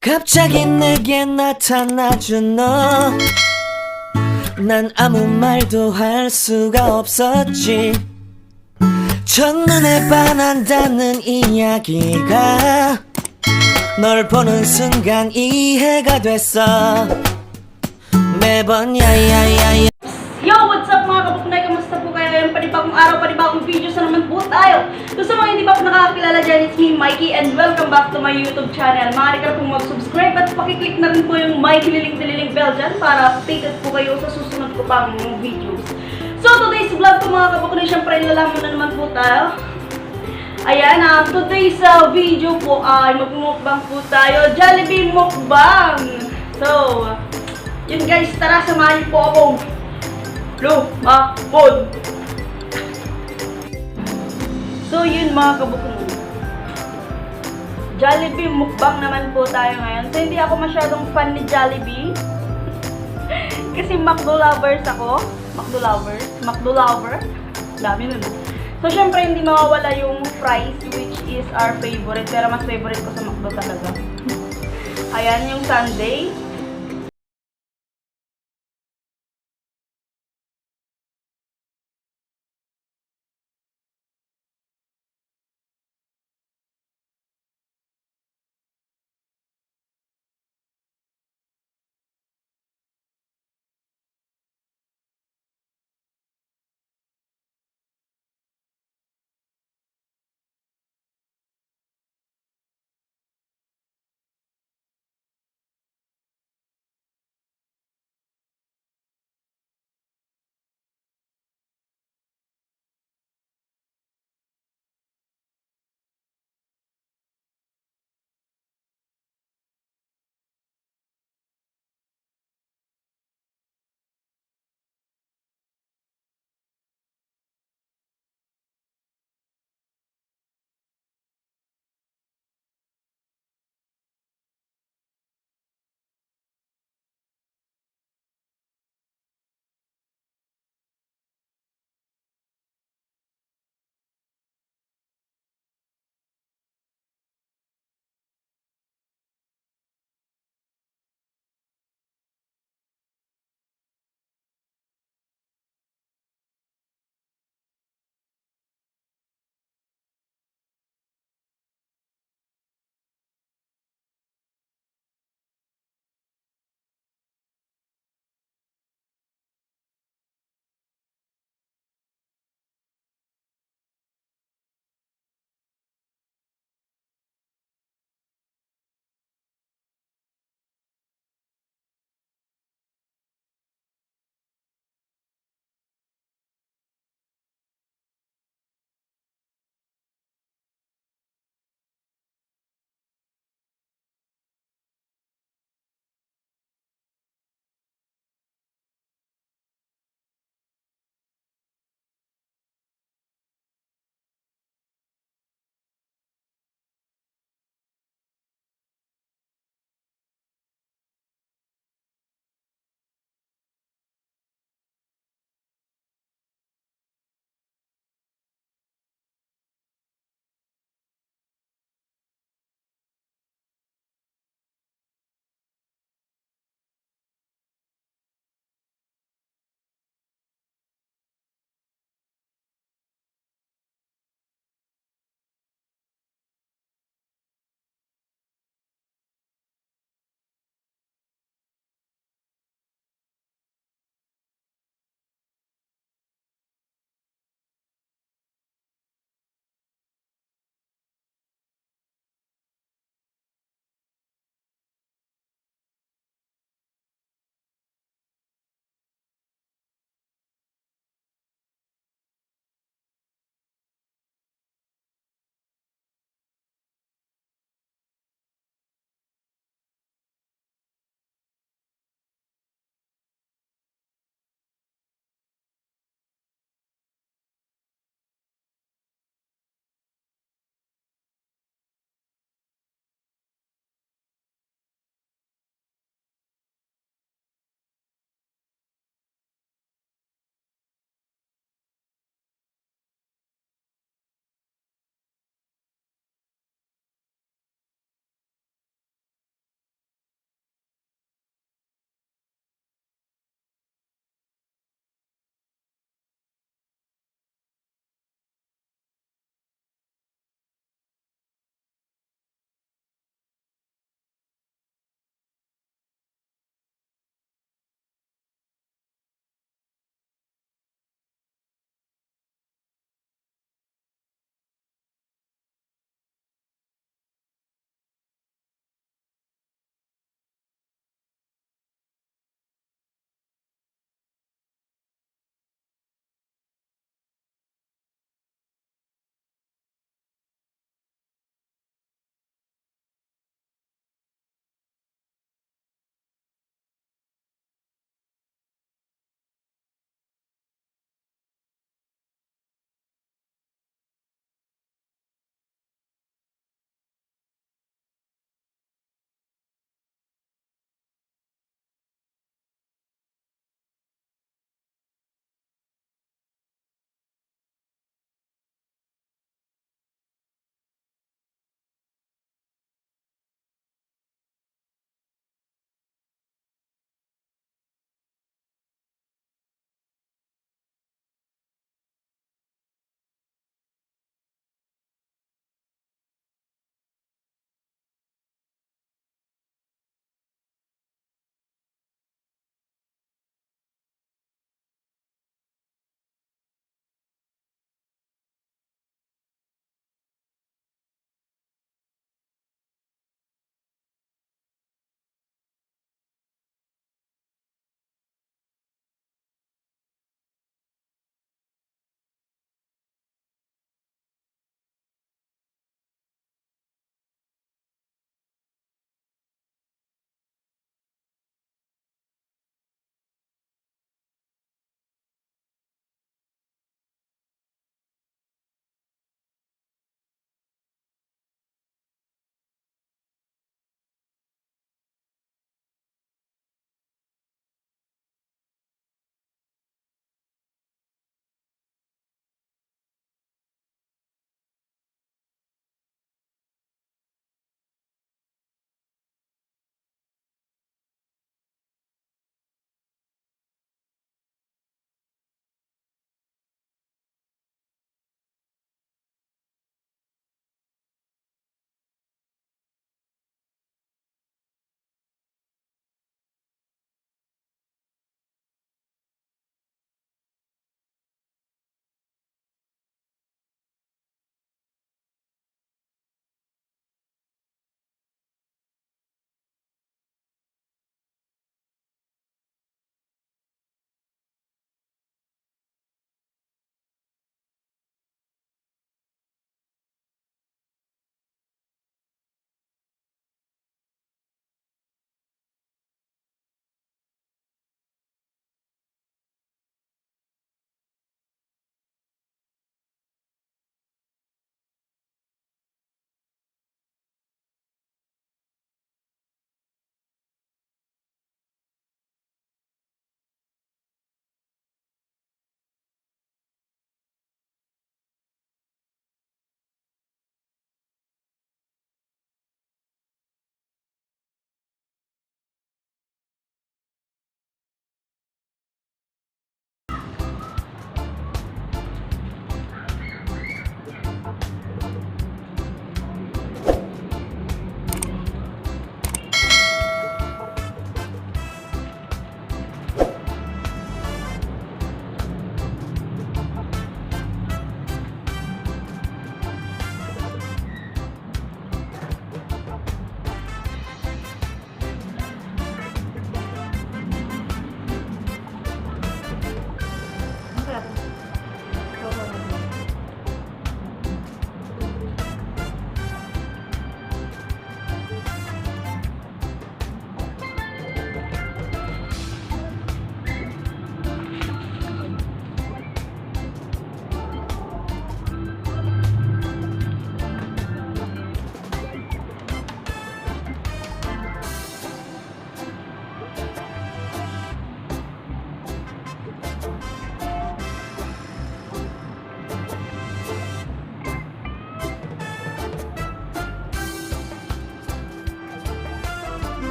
갑자기 내게 나타나준 너, 난 아무 말도 할 수가 없었지. 첫눈에 반한다는 이야기가 널 보는 순간 이해가 됐어. 매번 야야야야. Yo! What's up mga kabuknay? Kamusta po kayo? Yung panibagong araw, panibagong videos na naman po tayo. So sa mga hindi pa po nakakakilala dyan, it's me, Mikey, and welcome back to my YouTube channel. Maaari ka na pong mag-subscribe at pakiclick na rin po yung may kiniling bell dyan para updated po kayo sa susunod ko pang videos. So today's vlog po mga kabuknay, syempre nilalaman na naman po tayo. Ayan, today's video po ay magmumukbang po tayo. Jollibee mukbang! So, yun guys, tara samahan po ako. Lumapod! So yun mga kabuknay, Jollibee mukbang naman po tayo ngayon. So hindi ako masyadong fan ni Jollibee kasi McDo lovers ako. McDo lover. Dami nun. So syempre hindi mawawala yung fries, which is our favorite. Pero mas favorite ko sa McDo talaga. Ayan yung sundae.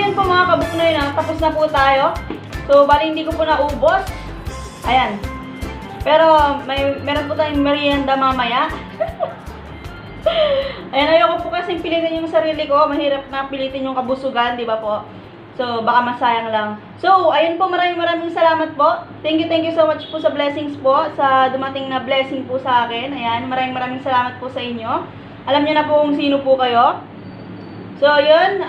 yun po mga kabuknoy na, tapos na po tayo. So, bali hindi ko po naubos. Ayan. Pero, meron po tayong merienda mamaya. Ayan, ayoko po kasing pilitin yung sarili ko. Mahirap na pilitin yung kabusugan, di ba po? So, baka masayang lang. So, ayun po, maraming salamat po. Thank you so much po sa blessings po, sa dumating na blessing po sa akin. Ayan, maraming salamat po sa inyo. Alam niyo na po kung sino po kayo. So, yun.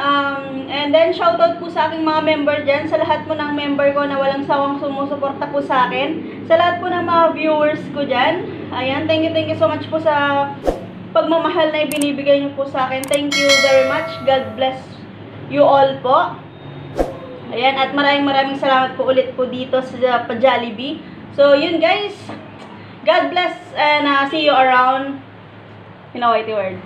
And then, shoutout po sa aking mga member dyan. Sa lahat po ng member ko na walang sawang sumusuporta po sa akin. Sa lahat po ng mga viewers ko dyan. Ayan, thank you so much po sa pagmamahal na ibinibigay niyo po sa akin. Thank you very much. God bless you all po. Ayan, at maraming salamat po ulit po dito sa Jollibee. So, yun guys. God bless and see you around in a whitey word.